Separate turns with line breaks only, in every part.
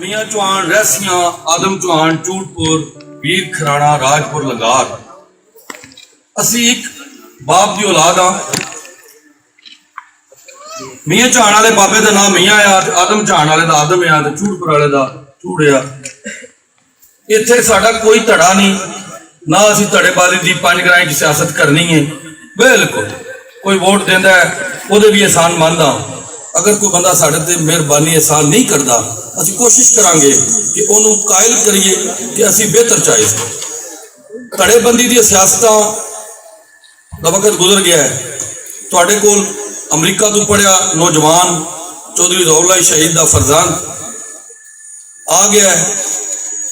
मियाँ चौहान रहसियां, आदम चौहान चूटपुर, वीर खराना राजपुर लंगार। असी एक बाप की औलाद हाँ। मियाँ चौहान वाले बाबे का नाम मियाँ आ, आदम चौहान वाले का आदम आ, चूटपुर वाले का चूड़ आ। इत्थे साडा कोई धड़ा नहीं, ना असी धड़ेबाजी की पंज ग्रां की सियासत करनी है। बिल्कुल कोई वोट देंदा है वो भी एहसान मानदा। अगर कोई बंदा साढ़े ते मेहरबानी एहसान नहीं करता, असी कोशिश करांगे कि उन्होंने कायल करिए कि असी बेहतर चाहिए। धड़ेबंदी दी सियासतां दा वक्त गुजर गया है। तुहाडे कोल अमरीका तो पढ़िया नौजवान चौधरी ज़ौहर शहीद का फरजान आ गया है।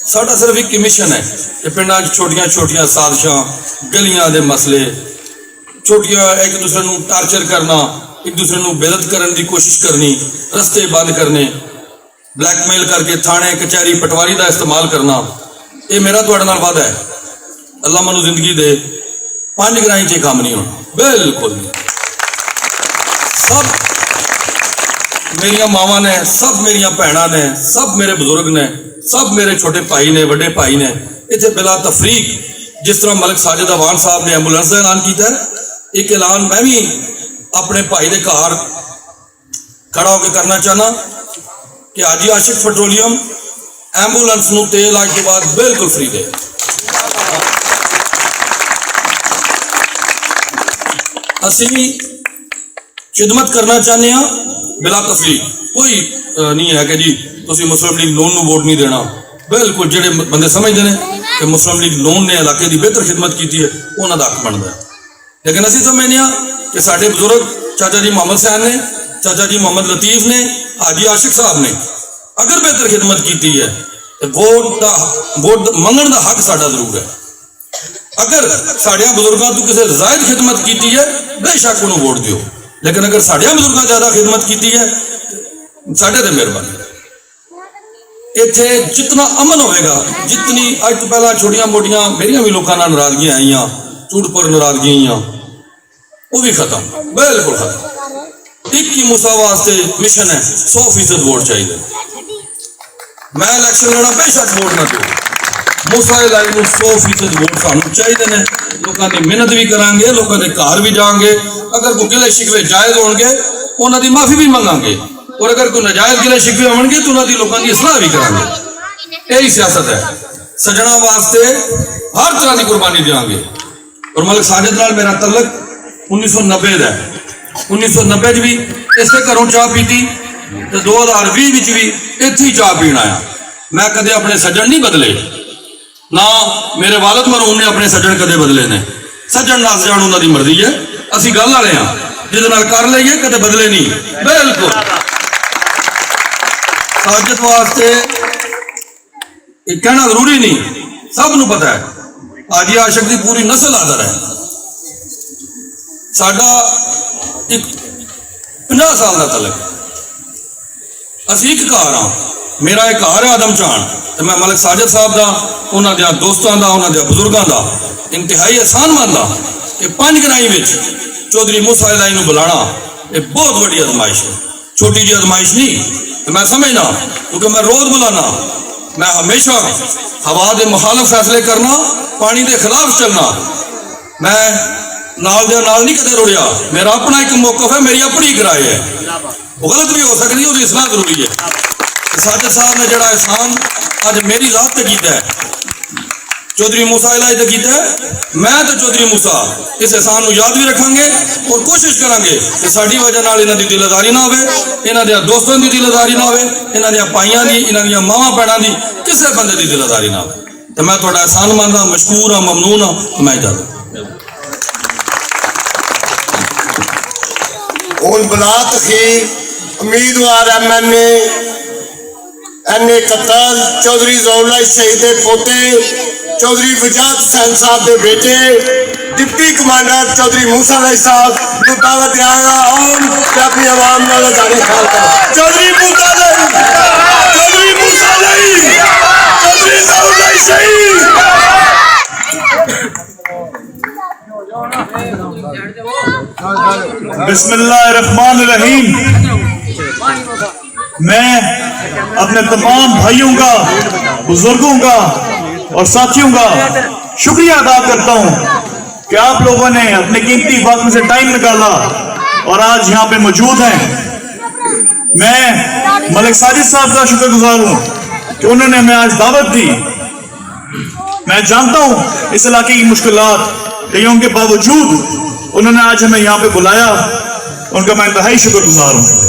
साडा सिर्फ एक मिशन है कि पिंडां छोटिया छोटिया साजिशां, गलियां दे मसले, छोटिया एक दूसरे को टार्चर करना, एक दूसरे को बेइज्जत करने की कोशिश करनी, रस्ते बंद करने, ब्लैकमेल करके थाने कचहरी पटवारी का इस्तेमाल करना, ये मेरा तुहाडे नाल वादा है। अल्लाह मैनूं जिंदगी दे पंज ग्रां च काम नहीं होना, बिल्कुल नहीं। सब मेरिया मावां ने, सब मेरिया भैणां ने, सब मेरे बुजुर्ग ने, सब मेरे छोटे भाई ने, बड़े भाई ने। इत्थे बिला तफरीक जिस तरह मलिक साजिद अवान साहब ने एंबूलेंस का ऐलान किया है, एक ऐलान मैं भी अपने भाई के घर खड़ा होकर करना चाहना कि हाजी आशिक पेट्रोलियम एंबूलेंस नूं तेल आज के बाद बिल्कुल फ्री दे। असी खिदमत करना चाहते हैं बिला तफरीक। कोई नहीं है कि जी तुसीं मुस्लिम लीग नून नूं वोट नहीं देना। बिल्कुल जिहड़े बंदे समझते हैं कि मुस्लिम लीग नून ने इलाके की बेहतर खिदमत की है, उन्होंने हक बनता है। लेकिन असी समझने कि साढ़े बुजुर्ग चाचा जी मोहम्मद सैन ने, चाचा जी मोहम्मद लतीफ ने, हाजी आशिक साहब ने अगर बेहतर खिदमत की है तो वोट मंगण का हक साडा जरूर है। अगर साढ़िया बुजुर्गों तो किसी जायद खिदमत की है, बेशक उन्होंने वोट दियो। लेकिन अगर साढ़िया बुजुर्गों ज्यादा खिदमत की है, साढ़े ते मेहरबानी। इत्थे जितना अमन होगा, जितनी अज तो पहला छोटिया मोटिया मेरिया भी लोगों नाराजगियां आईयां, चूटपुर नाराजगियां आईयां, वो भी खत्म, बिल्कुल खत्म। एक ही मूसा वास्ते मिशन है, 100% वोट चाहिए। मैं इलेक्शन लड़ा, बेशक वोट ना दो, मूसा इलाके को 100% वोट सानू चाहिए ने। लोगों की मेहनत भी करांगे, लोगों के घर भी जाएंगे। अगर कोई गिले शिकवे जायज होंगे उन्होंने माफी भी मंगांगे, और अगर कोई नाजायज गिले शिकवे होंगे तो उन्होंने लोगों की सलाह भी करांगे। यही सियासत है। सजना वास्ते हर तरह की कुर्बानी देंगे। और मलिक साजिद नाल मेरा तलक 1990 का है। 1990 भी इसे घरों चाह पीती, तो 2020 भी इत्थे ही चाह पीण आया। मैं कदे अपने सज्जन नहीं बदले, ना मेरे वालद मरहूम ने अपने सज्जन कदे बदले ने। सज्जन नाल जान उन्होंने मर्जी है, असी गल वाले हाँ, जिहदे नाल कर लईए कदे बदले नहीं। बिल्कुल साजिद वास्ते कहना जरूरी नहीं, सब नूं पता है हाजी आशिक की पूरी नस्ल आदर है। साडा एक 50 साल का तलक, असी एक घर हाँ। मेरा एक घर है आदम चौहान, तो मैं मलिक साजिद साहब का, उन्होंने दोस्तों का, उन्होंने बुजुर्गों का इंतहाई एहसान मानदा कि पंज ग्राई में चौधरी मूसा इलाही नूं बुलाना ये बहुत बड़ी आजमाइश है, छोटी जी आजमाइश नहीं। तो मैं समझना, क्योंकि मैं रोज बुलाना, मैं हमेशा हवा के मुखालफ फैसले करना, पानी के खिलाफ चलना। मैं नाल दे नाल नहीं कदे रुड़िया। मेरा अपना एक मौकफ है, मेरी अपनी एक राय है, वो गलत भी हो सकती है, उसकी इस्लाह जरूरी है। साजिद साहब ने जड़ा एहसान अज मेरी जात ते कीता है, चौधरी मूसा इलाही ते कीता है, मैं तो चौधरी मूसा इस एहसान को याद भी रखांगे और कोशिश करांगे कि साडी वजह नाल इन्हां दी दिलदारी ना होवे, इन्हां दे दोस्तों की दिलदारी ना होवे, इन्हां दी भाइयां दी, इन्हां दी मावां भैणां दी किसी बंदे की दिलदारी ना होवे। तो मैं तुहाडा एहसान मानदा, मशकूर हाँ, ममनून हाँ। मैं इजाजत
हुण बलात ही उम्मीदवार एमएनए कत्ताल चौधरी ज़ौहर शहीद के पोते चौधरी वजात हुसैन साहब के बेटे डिप्टी कमांडर चौधरी मूसा इलाही साहब को दावत दियागा और अपनी आवाम नाल जाने ख्याल करो। चौधरी मूसा इलाही, चौधरी मूसा इलाही, चौधरी ज़ौहर शहीद।
बिस्मिल्लाहिर्रहमानिर्रहीम। मैं अपने तमाम भाइयों का, बुजुर्गों का और साथियों का शुक्रिया अदा करता हूं कि आप लोगों ने अपने कीमती वक्त में से टाइम निकाला और आज यहां पे मौजूद हैं। मैं मलिक साजिद साहब का शुक्रगुजार हूं कि उन्होंने हमें आज दावत दी। मैं जानता हूं इस इलाके की मुश्किलात, लेकिन उनके बावजूद उन्होंने आज हमें यहां पे बुलाया, उनका मैं इंतहाई शुक्रगुजार हूं।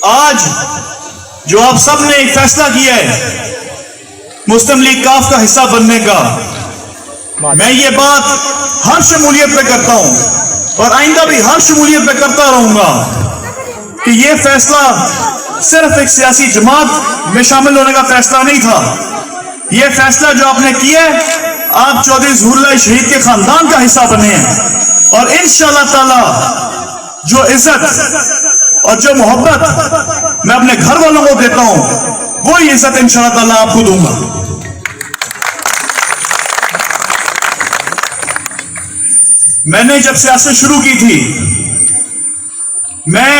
आज जो आप सब ने एक फैसला किया है मुस्लिम लीग काफ का हिस्सा बनने का, मैं ये बात हर शमूलियत पे करता हूं और आइंदा भी हर शमूलियत पे करता रहूंगा कि ये फैसला सिर्फ एक सियासी जमात में शामिल होने का फैसला नहीं था। ये फैसला जो आपने किया है, आप चौधरी ज़हूरुल्लाह शहीद के खानदान का हिस्सा बने हैं और इंशाअल्लाह ताला जो इज्जत और जो मोहब्बत मैं अपने घर वालों को देता हूं, वो इज्जत इंशाअल्लाह ताला आपको दूंगा। मैंने जब सियासत शुरू की थी, मैं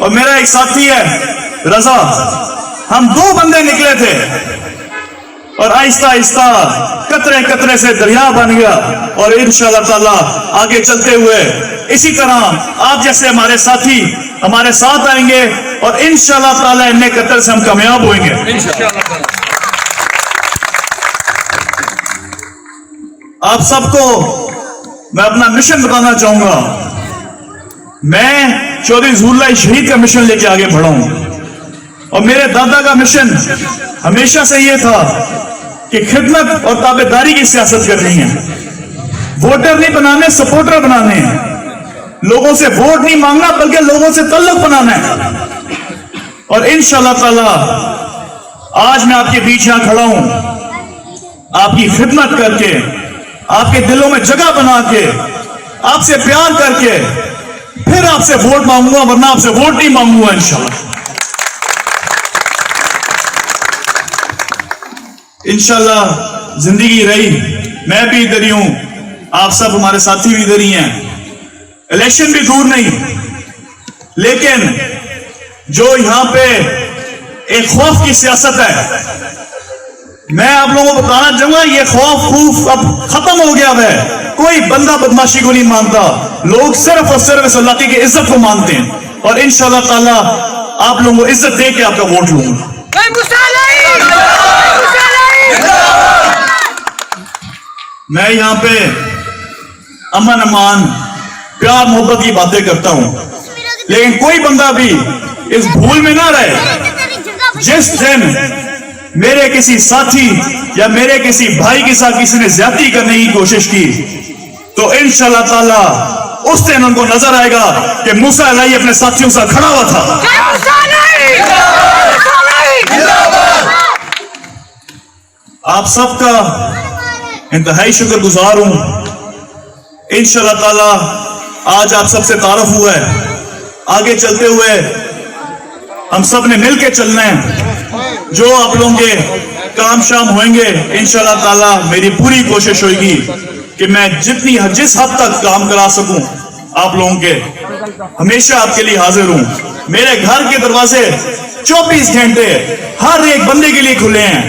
और मेरा एक साथी है रजा, हम दो बंदे निकले थे और आहिस्ता आहिस्ता कतरे कतरे से दरिया बन गया और इंशाअल्लाह ताला आगे चलते हुए इसी तरह आप जैसे हमारे साथी हमारे साथ आएंगे और इंशाअल्लाह ताला इन्हें कतर से हम कामयाब होंगे। आप सबको मैं अपना मिशन बताना चाहूंगा। मैं चौधरी ज़हूरुल्लाह शहीद का मिशन लेके आगे बढ़ा हूं और मेरे दादा का मिशन हमेशा से यह था कि खिदमत और ताबेदारी की सियासत करनी है, वोटर नहीं बनाने, सपोर्टर बनाने हैं। लोगों से वोट नहीं मांगना बल्कि लोगों से तल्लुक बनाना है। और इंशाअल्लाह ताला आज मैं आपके बीच यहां खड़ा हूं, आपकी खिदमत करके, आपके दिलों में जगह बना के, आपसे प्यार करके फिर आपसे वोट मांगूंगा, वरना आपसे वोट नहीं मांगूंगा इंशाअल्लाह। इंशाअल्लाह जिंदगी रही, मैं भी इधर ही हूं, आप सब हमारे साथी भी इधर ही हैं। इलेक्शन भी दूर नहीं, लेकिन जो यहां पे एक खौफ की सियासत है, मैं आप लोगों को बताना चाहूंगा ये खौफ खूफ अब खत्म हो गया है। कोई बंदा बदमाशी को नहीं मानता, लोग सिर्फ और सिर्फ इस इलाके की इज्जत को मानते हैं और इंशाअल्लाह ताला आप लोगों को इज्जत दे के आपका वोट लूंगा। मैं यहां पे अमन अमान प्यार मोहब्बत की बातें करता हूं, लेकिन कोई बंदा भी इस भूल में ना रहे जिस दिन मेरे किसी साथी या मेरे किसी भाई के साथ किसी ने ज्यादती करने की कोशिश की तो इंशाअल्लाह ताला उस दिन उनको नजर आएगा कि मूसा अलैहि अपने साथियों से खड़ा हुआ था। आप सबका इंतहाई शुक्रगुजार हूं। इंशाअल्लाह ताला आज आप सबसे तारुफ हुआ है, आगे चलते हुए हम सब ने मिलकर चलना है। जो आप लोगों के काम शाम होंगे इंशाअल्लाह ताला मेरी पूरी कोशिश होगी कि मैं जिस हद तक काम करा सकूं आप लोगों के, हमेशा आपके लिए हाजिर हूं। मेरे घर के दरवाजे 24 घंटे हर एक बंदे के लिए खुले हैं।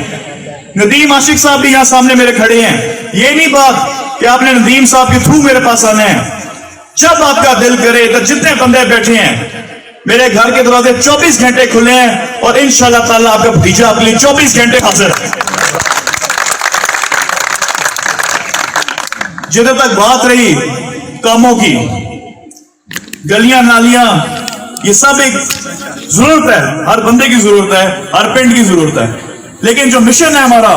नदीम आशिक साहब भी यहां सामने मेरे खड़े हैं। ये नहीं बात कि आपने नदीम साहब के थ्रू मेरे पास आना है, जब आपका दिल करे तो जितने बंदे बैठे हैं मेरे घर के दरवाजे 24 घंटे खुले हैं और इंशाअल्लाह ताला आपका भतीजा आपके लिए 24 घंटे हाजिर है। जिधर तक बात रही कामों की, गलियां नालियां ये सब एक जरूरत है, हर बंदे की जरूरत है, हर पिंड की जरूरत है, लेकिन जो मिशन है हमारा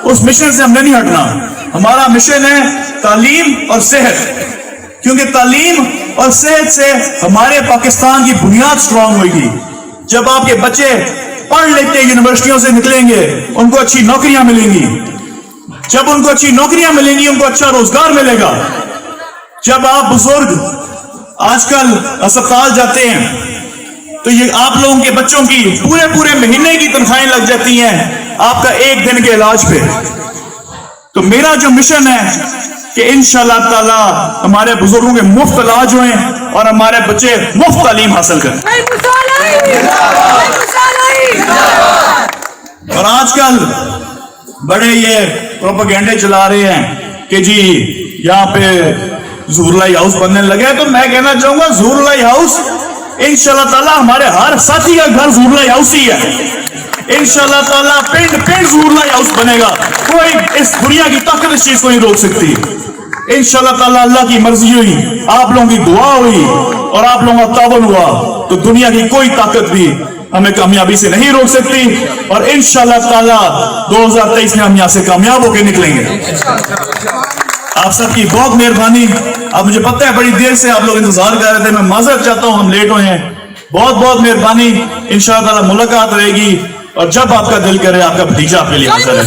उस मिशन से हमने नहीं हटना। हमारा मिशन है तालीम और सेहत, क्योंकि तालीम और सेहत से हमारे पाकिस्तान की बुनियाद स्ट्रांग होगी। जब आपके बच्चे पढ़ लिख के यूनिवर्सिटियों से निकलेंगे उनको अच्छी नौकरियां मिलेंगी, जब उनको अच्छी नौकरियां मिलेंगी उनको अच्छा रोजगार मिलेगा। जब आप बुजुर्ग आजकल अस्पताल जाते हैं तो ये आप लोगों के बच्चों की पूरे पूरे महीने की तनख्वाहें लग जाती हैं आपका एक दिन के इलाज पे। तो मेरा जो मिशन है कि इंशाअल्लाह ताला हमारे बुजुर्गों के मुफ्त इलाज हुए और हमारे बच्चे मुफ्त तालीम हासिल करें। और आजकल बड़े ये प्रोपेगेंडे चला रहे हैं कि जी यहाँ पे ज़हूरुल्लाह हाउस बनने लगे हैं। तो मैं कहना चाहूंगा ज़हूरुल्लाह हाउस इंशाल्लाह ताला हमारे हर साथी का घर ज़हूरुल्लाह हाउस ही है। इंशाल्लाह ताला पिंड पिंड ज़हूरुल्लाह हाउस बनेगा। कोई इस दुनिया की ताकत इस चीज को नहीं रोक सकती। इंशाल्लाह ताला अल्लाह की मर्जी हुई, आप लोगों की दुआ हुई और आप लोगों का तावन हुआ तो दुनिया की कोई ताकत भी हमें कामयाबी से नहीं रोक सकती। और इंशाल्लाह ताला 2023 में हम यहाँ से कामयाब होकर निकलेंगे। आप सबकी बहुत मेहरबानी। अब मुझे पता है बड़ी देर से आप लोग इंतजार कर रहे थे, मैं माजरत चाहता हूँ, हम लेट हुए हैं। बहुत बहुत मेहरबानी। इंशाल्लाह ताला मुलाकात रहेगी और जब आपका दिल करे आपका भतीजा आपके लिए हाजिर है।